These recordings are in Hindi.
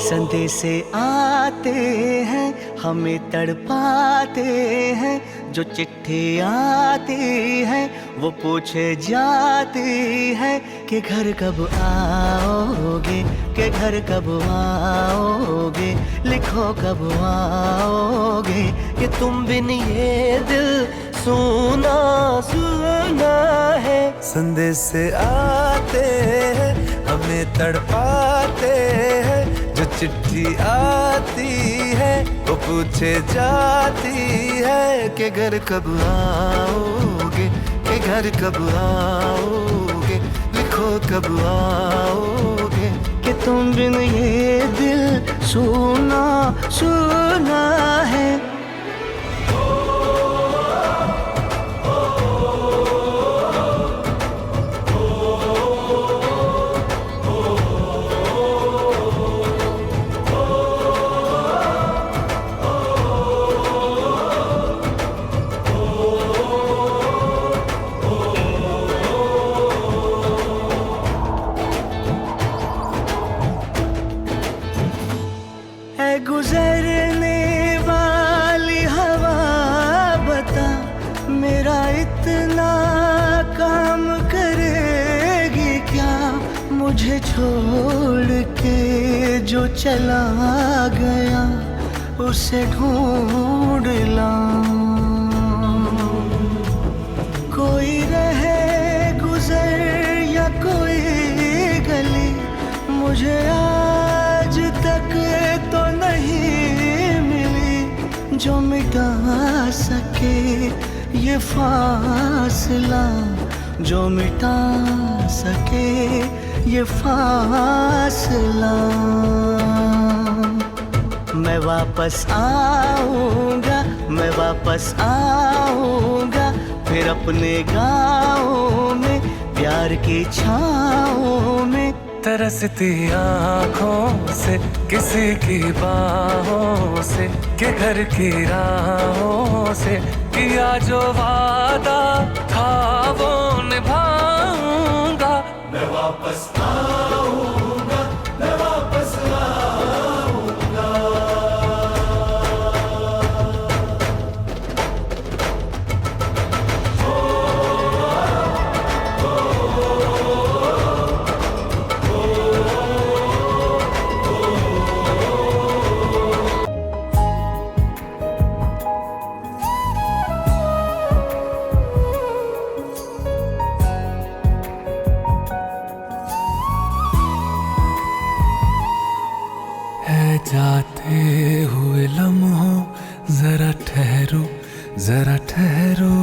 संदेशे आते हैं हमें तड़पाते हैं, जो चिट्ठी आती है वो पूछे जाती है कि घर कब आओगे, कि घर कब आओगे, लिखो कब आओगे, कि तुम बिन ये दिल सुना सुना है। संदेशे आते हैं हमें तड़पाते हैं, जो चिट्ठी आती है वो पूछे जाती है कि घर कब आओगे, कि घर कब आओगे, लिखो कब आओगे, कि तुम बिन ये दिल सुना सुना है। गुजरने वाली हवा बता, मेरा इतना काम करेगी क्या, मुझे छोड़ के जो चला गया उसे ढूंढ लाऊं। कोई रहे गुजर या कोई गली, मुझे आज तक तो नहीं मिली जो मिटा सके ये फासला, जो मिटा सके ये फासला। मैं वापस आऊंगा, मैं वापस आऊंगा, फिर अपने गाँव में प्यार की छाँव में। तरसती आँखों से किसी की बाहों से, के घर की राहों से, किया जो वादा था वो निभाऊंगा। मैं वापस आऊंगा, मैं वापस आऊंगा। जाते हुए लम्हों जरा ठहरो, जरा ठहरो।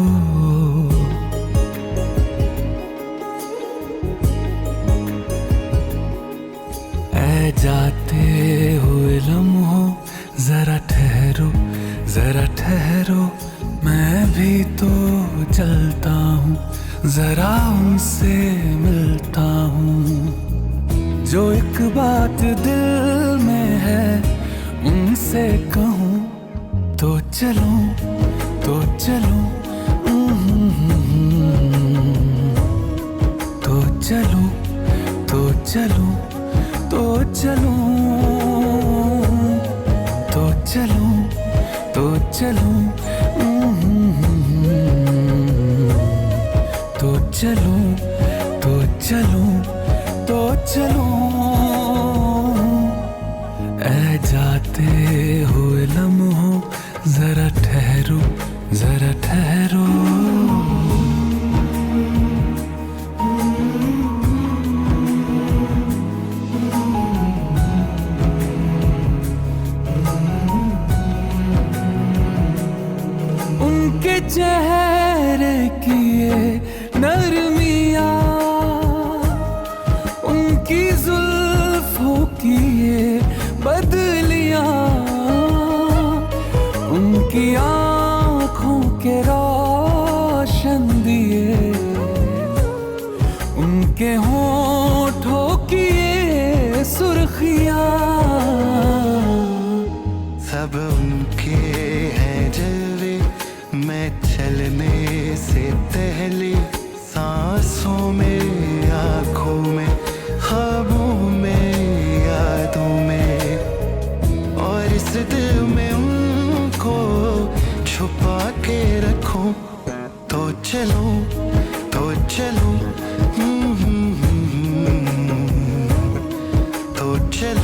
ऐ जाते हुए लम्हों जरा ठहरो, जरा ठहरो। मैं भी तो चलता हूँ, जरा उनसे मिलता हूँ। जो एक बात दिल में है उनसे कहूँ तो चलूं, तो चलूं, तो चलूं, तो चलूं, तो चलूं, तो चलूं, तो चलूं, तो चलूं, तो चलूं, तो चलूं। ऐ जाते हुए लम्हों जरा ठहरो, जरा ठहरो। उनके चेहरे की ये नरमिया, उनकी जुल्फों की ये बदलियां, उनकी आँखों के रोशन दिए, उनके होठों की ये सुर्खियां, सब उनके हैं जलवे। मैं चलने से पहले सांसों में, आँखों में, ख्वाबों में, यादों में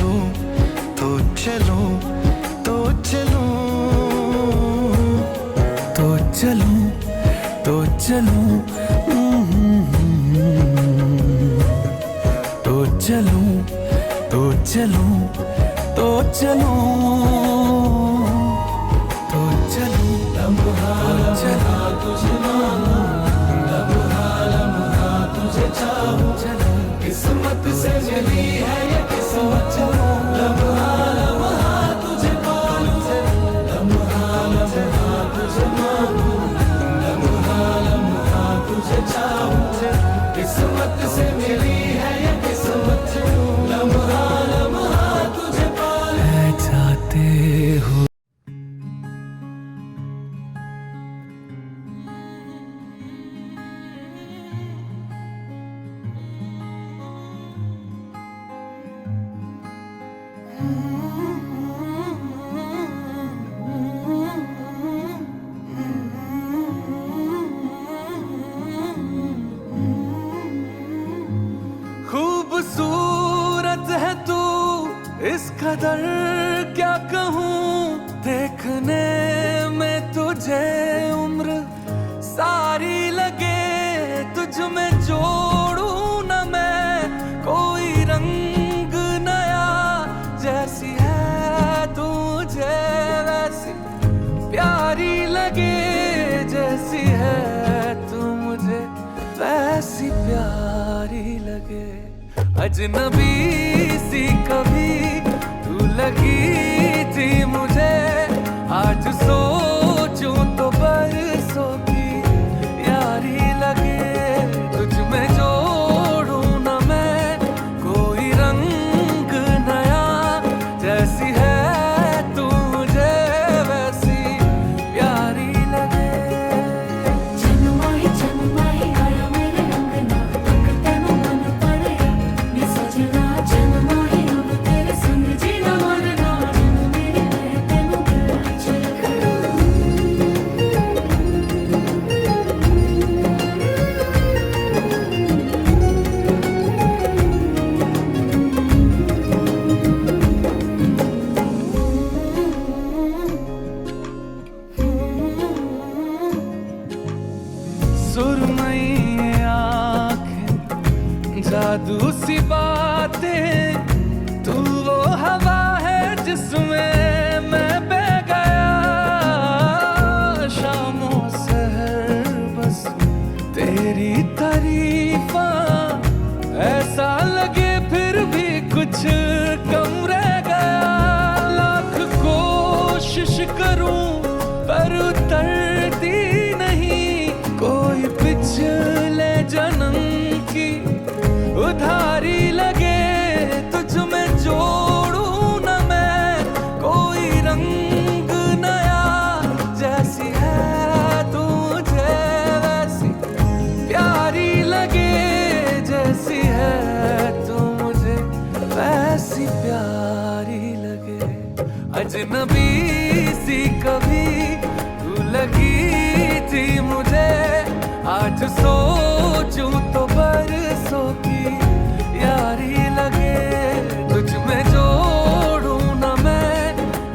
चलूं तो चलूं तो चलूं तो चलूं तो चलूं तो चलूं तो चलूं तो चलूं तो चलूं लम्हा लम्हा तुझे मानूं, लम्हा लम्हा तुझे चाहूं, किस्मत से मिली है ये किस्मत, लम्हा लम्हा तुझे पालूं, लम्हा लम्हा तुझे मानूं, लम्हा लम्हा तुझे चाहूं, किस्मत से मिली है ये किस्मत, लम्हा लम्हा तुझे पालूं। है चाहते हो खूबसूरत है तू इस कदर क्या कहूँ, देखने में तुझे उम्र सारी लगे, तुझ में जोड़ूं न मैं कोई रंग नया, जैसी है तुझे वैसी प्यारी लगे, जैसी है तू मुझे वैसी प्यारी लगे, अजनबी सी कभी तू लगी थी मुझे, आज सोचूं तो बरसों की यारी लगे, तुझ में जोड़ूं न मैं कोई रंग नया, जैसी है तू मुझे वैसी प्यारी लगे। जन्माही आया मेरे अंगना, तकते नु मन पड़या नी सजना, जन्माही अब तेरे संग जीना मरना, जन्म मेरे रहते नु गला चलना। सुरमई आँखें जादू सी बातें, तू वो हवा है जिसमें मैं बह गया, शामों सहर बस तेरी तारीफा, ऐसा लगे फिर भी कुछ कम रह गया, लाख कोशिश करूं पर उतरती नहीं, कोई पिछले जन्म की उधारी लगे, तुझ में जोड़ूं न मैं कोई रंग नया, जैसी है तुझे वैसी प्यारी लगे, जैसी है तू मुझे वैसी प्यारी लगे, अजनबी सी कभी तू लगी थी मुझे, आज सोचूं तो बरसों की यारी लगे, तुझ में जोड़ूं न मैं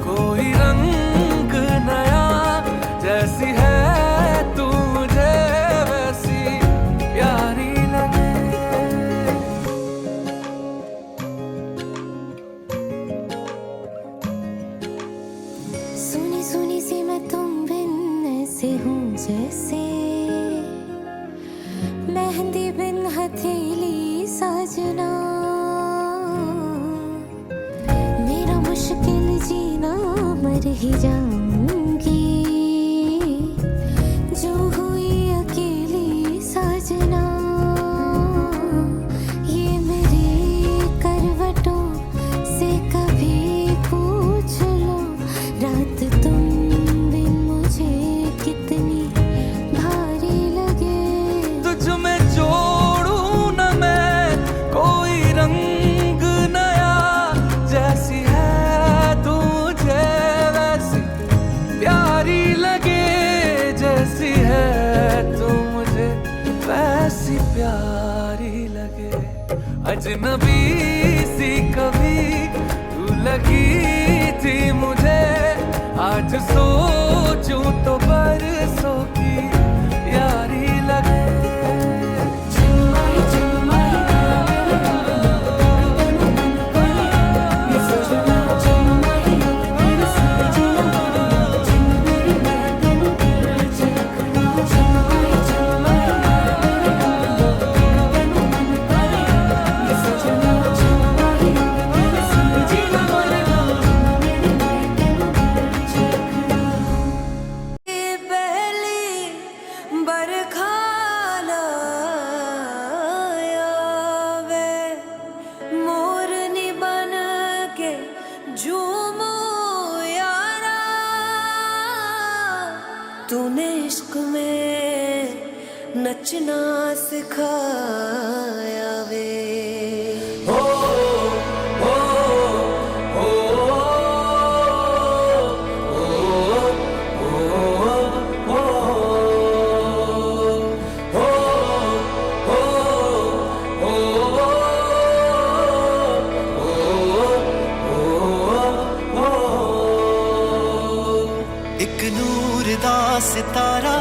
कोई रंग नया, जैसी है तू मुझे वैसी प्यारी लगे। सुनी सुनी सी मैं तुम बिन ऐसे हूँ जैसे मेहंदी बिन हथेली साजना, मेरा मुश्किल जीना मर ही जाऊंगी, जो हुई अकेली साजना, ये मेरी करवटों से कभी पूछ लो, रात तुम बिन मुझे कितनी भारी लगे, तुझ में जोड़ूं न मैं कोई रंग नया, जैसी है तुझे वैसी प्यारी लगे, जैसी है तू मुझे वैसी प्यारी लगे, अजनबी सी कभी आज सोचूं तो बरसों की यारी लगे। जन्माई जन्माई ये सजना जन्माई तेरे संग जीना जिंदगी में तेनू दिल च रखना। जन्माई जन्माई तेनू मन करे ये सजना जन्माई तेरे संग जीना मरना मेरे में तेनू दिल च रखना। पहली बरखा लाया वे मोरनी बन के झूमो यारा, तूने इश्क में नचना सिखाया वे। एक नूर दा सितारा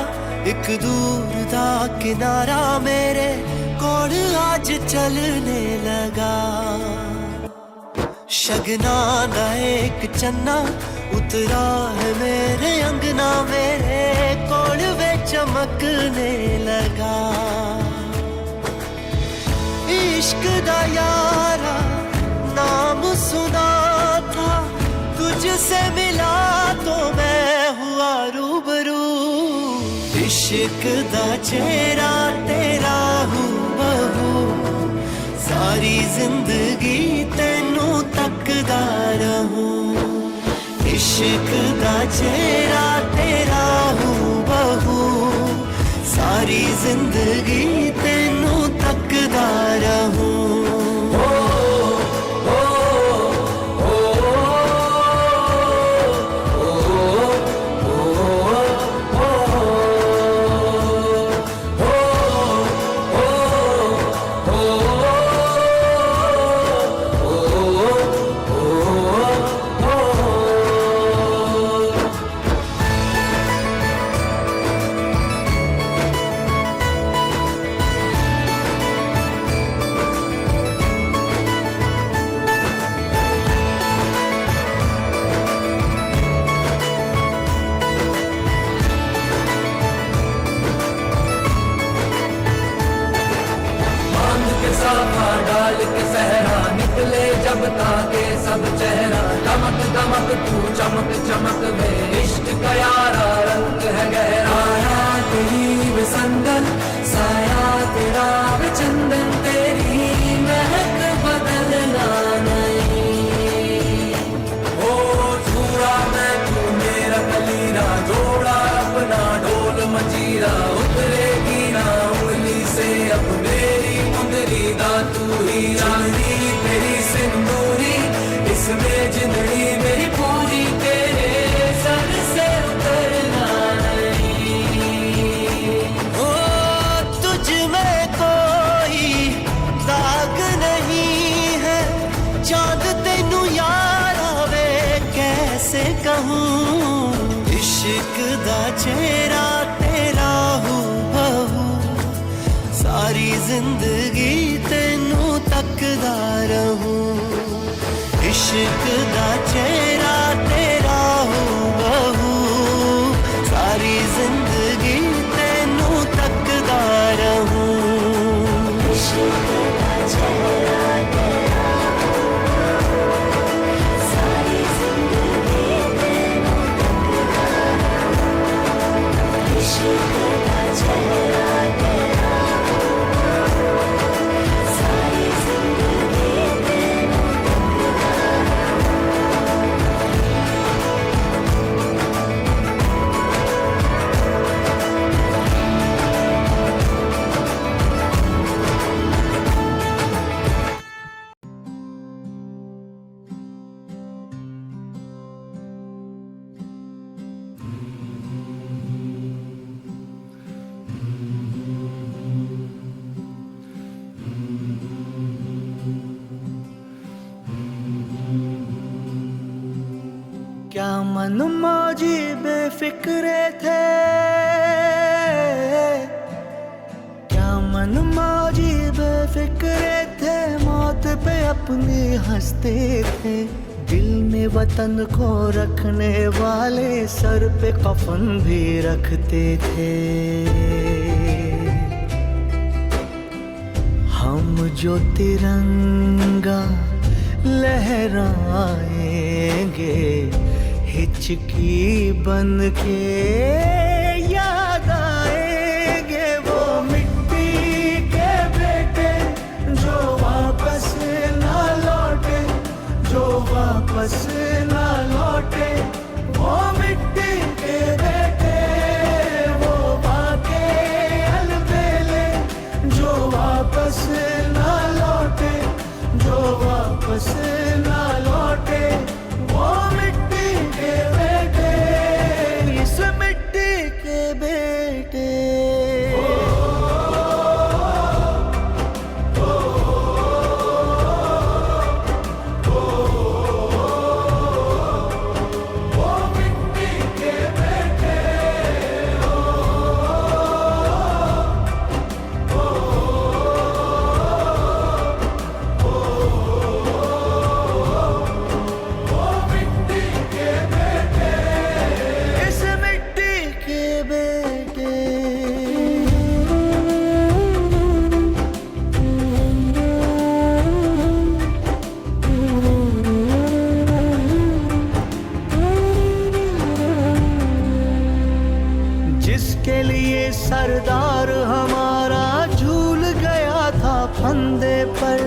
एक दूर दा किनारा मेरे कोल आज चलने लगा। शगना दा एक चन्ना उतरा है मेरे अंगना मेरे कोल वे चमकने लगा। इश्क दा यारा नाम सुना था तुझसे मिला तो मैं हुआ रूबरू। इश्क दा चेहरा तेरा हूबहू सारी जिंदगी तेनू तकदा रहूं। इश्क दा चेहरा तेरा हूबहू सारी जिंदगी तेनू तकदा रहूं। साफा डाल के सहरा निकले जब ताके सब चेहरा। दमक दमक तू चमक चमक में इश्क का यारा रंग है गहरा। आया तेरी वे संदन साया तेरा वे चंदन तेरी महक बदलना नहीं। ओ छूरा मैं तू मेरा कलीरा जोड़ा अपना ढोल मजीरा। उतरेगी ना उंगली से अब मेरी मुंदरी दा तू ही रानी तेरी सिंदूरी इसमें जिंदड़ी मेरी पूरी तेरे सर से उतरना नहीं। ओ तुझ में कोई दाग नहीं है चांद तेनू यारा वे कैसे कहूँ। इश्क दा चेहरा तेरा हूबहू सारी जिंदगी तेनू तकदा रहूं। इश्क दा चेहरा तेरा हूबहू सारी जिंदगी तेनू तकदा रहूं। इश्क दा चेहरा तेरा सारी जिंदगी तेनू तकदा रहूं। इश्क दा चेहरा तेरा सारी जिंदगी तेनू तकदा रहूं। क्या मन मौजी बेफिक्रे थे, क्या मन मौजी बेफिक्रे थे, मौत पे अपनी हंसते थे। दिल में वतन को रखने वाले सर पे कफन भी रखते थे। हम जो तिरंगा लहराएंगे हिचकी बन के याद आएंगे, वो मिट्टी के बेटे जो वापस ना लौटे, जो वापस ना लौटे। वो मिट्टी के बेटे वो बाके अलबेले जो वापस ना लौटे, जो वापस ना लौटे। वो मिट्टी के बेटे, इस मिट्टी के बेटे। जिसके लिए सरदार हमारा झूल गया था फंदे पर,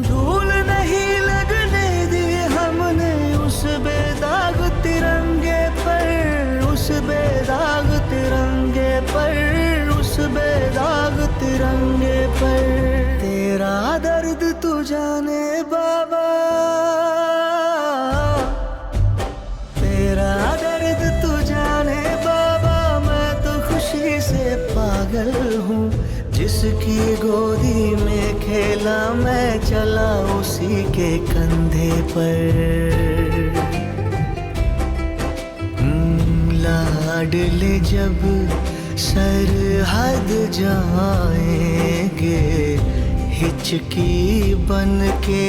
धूल नहीं लगने दी हमने उस बेदाग तिरंगे पर, उस बेदाग तिरंगे पर, उस बेदाग तिरंगे पर। तेरा दर्द तू जाने बाबा, तेरा दर्द तू जाने बाबा। मैं तो खुशी से पागल हूँ, जिसकी गोदी में खेला मैं चला उसी के कंधे पर। लाडले जब सरहद जाएंगे हिचकी बन के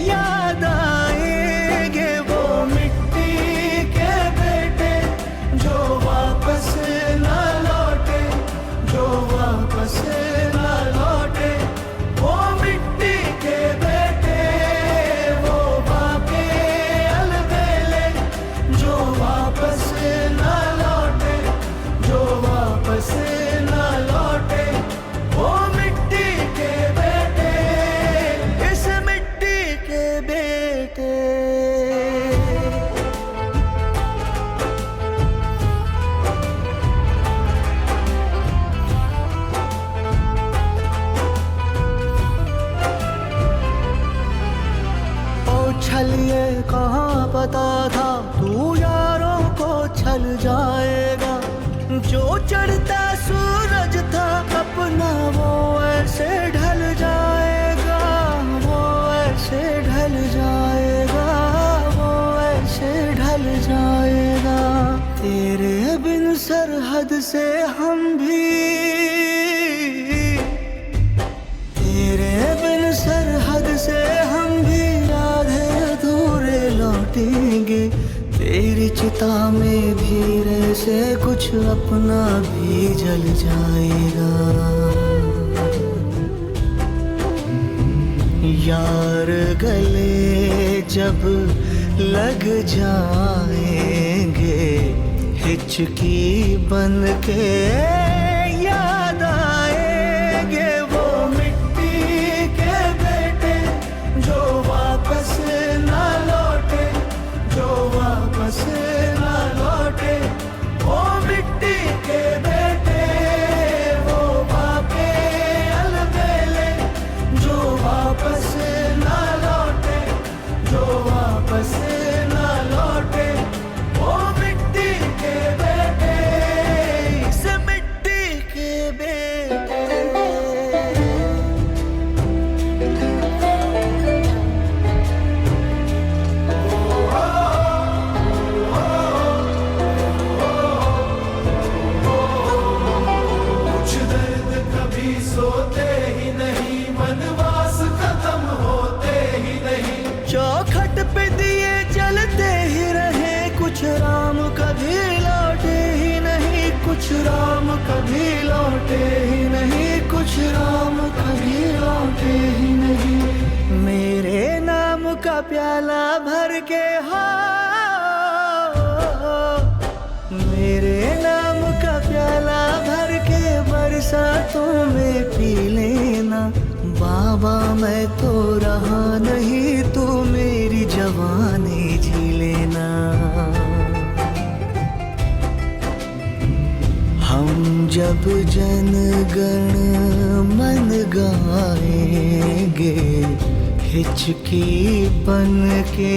याद आएंगे, वो मिट्टी के बेटे जो वापस ना लौटे, जो वापस ना लौटे। वो मिट्टी के बेटे वो बाके अलबेले जो वापस ना लौटे, जो वापस ना लौटे। वो मिट्टी के बेटे, इस मिट्टी के बेटे। छलिए कहाँ पता था तू यारों को छल जाएगा, जो चढ़ता सूरज था अपना वो ऐसे ढल जाएगा, वो ऐसे ढल जाएगा, वो ऐसे ढल जाएगा। तेरे बिन सरहद से हम भी, तेरे बिन सरहद से हम भी आधे अधूरे लौटेंगे। तेरी चिता में धीरे से कुछ अपना भी जल जाएगा। यार गले जब लग जाएंगे हिचकी बन के याद आएंगे, वो मिट्टी के बेटे जो वापस ना लौटे, जो वापस ना लौटे। वो मिट्टी के बेटे वो बाके अलबेले जो वापस ना लौटे, जो वापस ना लौटे। वो मिट्टी के बेटे, इस मिट्टी के बेटे। कुछ राम कभी लौटे ही नहीं, कुछ राम कभी लौटे ही नहीं। मेरे नाम का प्याला भर के मेरे नाम का प्याला भर के बरसातों में पी लेना। बाबा मैं तो रहा नहीं, तू मेरी जवानी जी लेना। हम जब जन गण मन गाएंगे, हिचकी बन के